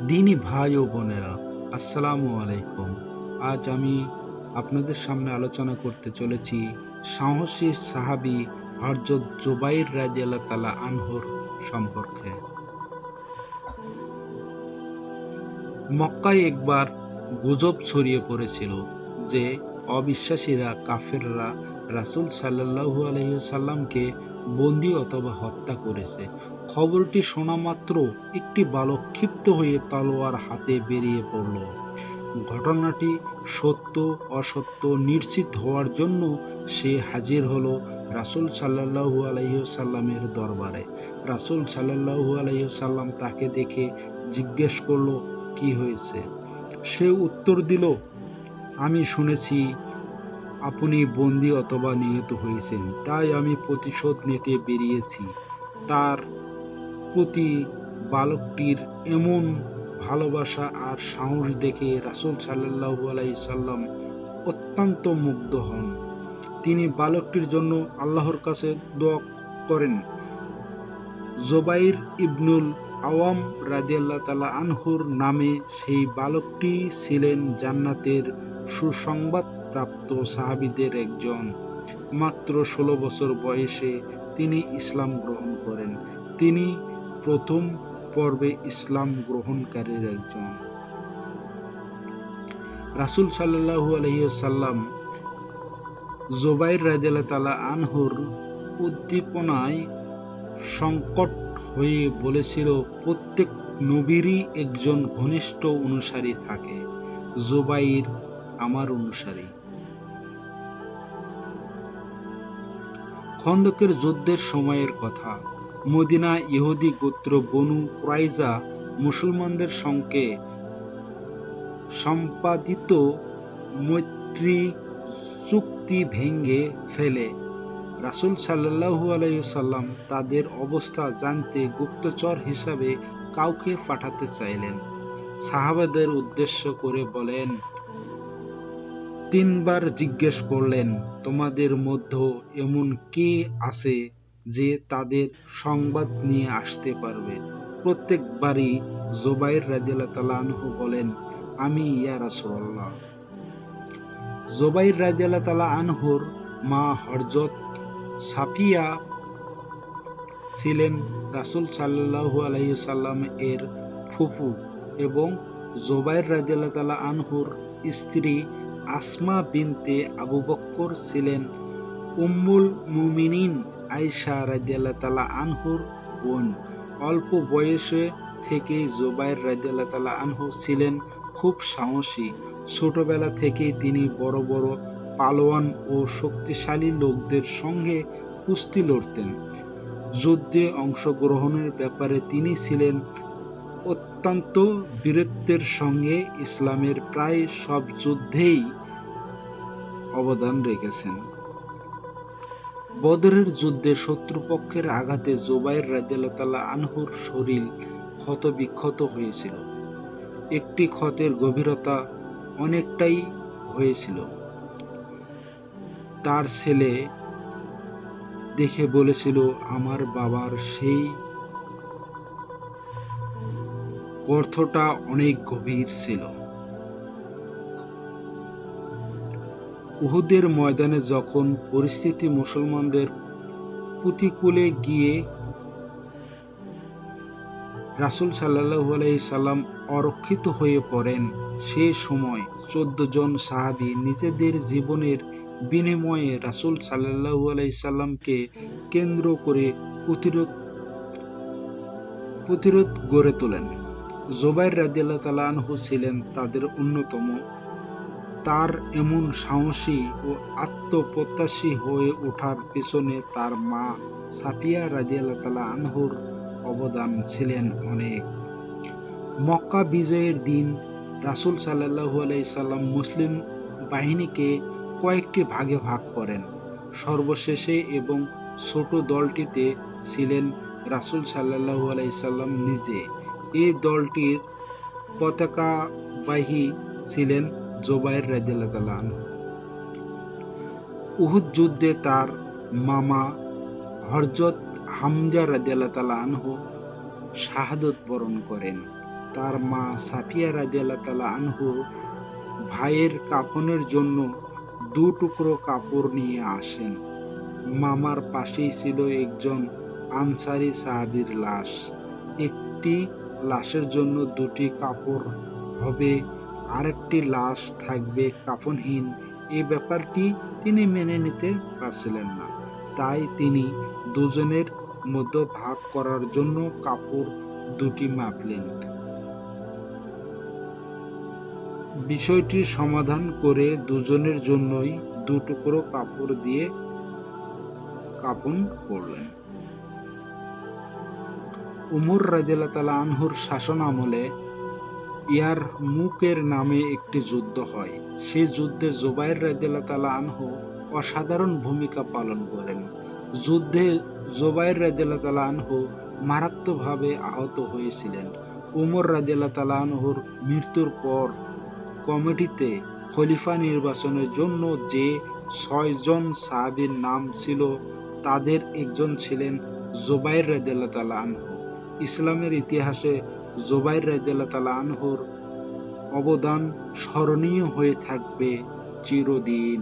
দিনী ভাই ও বোনেরা, আসসালামু আলাইকুম। আজ আমি আপনাদের সামনে আলোচনা করতে চলেছি সাহসী সাহাবী হযরত জুবাইর রাদিয়াল্লাহু তাআলা আনহুর সম্পর্কে। মক্কায় একবার গুজব ছড়িয়ে পড়েছিল যে অবিশ্বাসীরা কাফেররা রাসূল সাল্লাল্লাহু আলাইহি সাল্লামকে বন্দী অথবা হত্যা করেছে। খবরটি শোনা মাত্র একটি বালক ক্ষিপ্ত হয়ে তলোয়ার হাতে বেরিয়ে পড়ল। ঘটনাটি সত্য অসত্য নিশ্চিত হওয়ার জন্য সে হাজির হলো রাসূল সাল্লাল্লাহু আলাইহি সাল্লামের দরবারে। রাসূল সাল্লাল্লাহু আলাইহি সাল্লাম তাকে দেখে জিজ্ঞেস করলো, কি হয়েছে? সে উত্তর দিল, আমি শুনেছি আপনি বন্দী অথবা নিহত হয়েছেন, তাই আমি প্রতিশোধ নিতে বেরিয়েছি। তার প্রতি বালকটির এমন ভালোবাসা আর সাহস দেখে রাসূল সাল্লাল্লাহু আলাইহি সাল্লাম অত্যন্ত মুগ্ধ হন। তিনি বালকটির জন্য আল্লাহর কাছে দোয়া করেন। জুবাইর ইবনুল আওয়াম রাদিয়াল্লাহু তাআলা আনহুর নামে সেই বালকটি ছিলেন জান্নাতের সুসংবাদ প্রাপ্ত সাহাবীদের একজন। মাত্র ১৬ বছর বয়সে তিনি ইসলাম গ্রহণ করেন। তিনি প্রথম পর্বে ইসলাম গ্রহণকারীর একজন। রাসূল সাল্লাল্লাহু আলাইহি সাল্লাম জুবাইর রাদিয়াল্লাহু তাআলা আনহুর উদ্দীপনায় সংকট হয়ে বলেছিল, প্রত্যেক নবীরই একজন ঘনিষ্ঠ অনুসারী থাকে। জুবাইর আমার অনুসারী। খন্দকের যুদ্ধের সময়ের কথা। মদিনা ইহুদি গোত্র বনু কুরাইজা মুসলমানদের সঙ্গে সম্পাদিত মৈত্রী চুক্তি ভেঙে ফেলে রাসূল সাল্লাল্লাহু আলাইহি সাল্লাম তাদের অবস্থা জানতে গুপ্তচর হিসাবে কাউকে পাঠাতে চাইলেন। সাহাবাদের উদ্দেশ্য করে বলেন, তিনবার জিজ্ঞেস করলেন, তোমাদের মধ্যে এমন কে আছে যে তাদের সংবাদ নিয়ে আসতে পারবে? প্রত্যেকবারই জুবাইর রাদিয়াল্লাহু তাআলা আনহু বলেন, আমি ইয়া রাসূলুল্লাহ। জুবাইর রাদিয়াল্লাহু তাআলা আনহুর মা হযরত সাফিয়া ছিলেন রাসূল সাল্লাল্লাহু আলাইহি সাল্লাম এর ফুফু এবং জুবাইর রাদিয়াল্লাহু তাআলা আনহুর স্ত্রী আসমা বিনতে আবু বকর ছিলেন উম্মুল মুমিনিন আয়েশা রাদিয়াল্লাহু তাআলা আনহুর বোন। অল্প বয়সে থেকেই জুবাইর রাদিয়াল্লাহু তাআলা আনহু ছিলেন খুব সাহসী। ছোটবেলা থেকেই তিনি বড় বড় পালোয়ান ও শক্তিশালী লোকদের সঙ্গে কুস্তি লড়তেন। যুদ্ধে অংশগ্রহণের ব্যাপারে তিনি ছিলেন অত্যন্ত বীরত্বের সঙ্গে ইসলামের প্রায় সব যুদ্ধেই অবদান রেখেছেন। বদরের যুদ্ধে শত্রুপক্ষের আঘাতে জুবাইর রাদিয়াল্লাহু তাআলা আনহুর শরীর ক্ষত-বিক্ষত হয়েছিল। একটি ক্ষতের গভীরতা অনেকটাই হয়েছিল। তার ছেলে দেখে বলেছিল, আমার বাবার সেই গর্তটা অনেক গভীর ছিল। উহুদের ময়দানে যখন পরিস্থিতি মুসলমানদের প্রতিকূলে গিয়ে রাসূল সাল্লাল্লাহু আলাইহি সাল্লাম অরক্ষিত হয়ে পড়েন, সে সময় ১৪ জন সাহাবী নিজেদের জীবনের বিনিময়ে রাসূল সাল্লাল্লাহু আলাইহি সাল্লামকে কেন্দ্র করে প্রতিরোধ গড়ে তোলেন। জুবাইর রাদিয়াল্লাহু তাআলা আনহু ছিলেন তাদের অন্যতম। তার এমন সাহসী ও আত্মপ্রত্যাশী হয়ে ওঠার পেছনে তার মা সাফিয়া রাদিয়াল্লাহু তাআলা আনহুর অবদান ছিলেন অনেক। মক্কা বিজয়ের দিন রাসূল সাল্লাল্লাহু আলাইহি সাল্লাম মুসলিম বাহিনীকে কয়েকটি ভাগে ভাগ করেন। সর্বশেষে এবং ছোট দলটিতে ছিলেন রাসূল সাল্লাল্লাহু আলাইহি সাল্লাম নিজে। এই দলটির পতাকাবাহী ছিলেন জুবাইর রাদিয়াল্লাহু তাআলা আনহু। উহুদ যুদ্ধে তার মামা হযরত হামজা রাদিয়াল্লাহু তাআলা আনহু শাহাদাত বরণ করেন। তার মা সাফিয়া রাদিয়াল্লাহু তাআলা আনহু ভাইয়ের কাফনের জন্য 2 টুকরো কাপড় নিয়ে আসেন। মামার পাশেই ছিল একজন আনসারী সাহাবীর লাশ। একটি লাশের জন্য 2টি কাপড় হবে, আরেকটি লাশ থাকবে কাফনহীন। এই ব্যাপারটি তিনি মেনে নিতে পারছিলেন না। তাই তিনি দুজনের মধ্যে ভাগ করার জন্য কাপড় 2টি মাপলেন। বিষয়টির সমাধান করে দুজনের জন্যই 2 টুকরো কাপড় দিয়ে কাফন করলেন। উমর রাদিয়াল্লাহু তাআলা আনহুর শাসনামলে ইয়ারমুকের নামে একটি যুদ্ধ হয়। সেই যুদ্ধে জুবাইর রাদিয়াল্লাহু তাআলা আনহু অসাধারণ ভূমিকা পালন করেন। যুদ্ধে জুবাইর রাদিয়াল্লাহু তাআলা আনহু মারাত্মকভাবে আহত হয়েছিলেন। উমর রাদিয়াল্লাহু তাআলা আনহুর মৃত্যুর পর কমিটিতে খলিফা নির্বাচনের জন্য যে 6 জন সাহাবীর নাম ছিল তাদের একজন ছিলেন জুবাইর রাদিয়াল্লাহু তাআলা আনহু। ইসলামের ইতিহাসে জুবাইর রাদিয়াল্লাহু তাআলা আনহুর অবদান স্মরণীয় হয়ে থাকবে চিরদিন।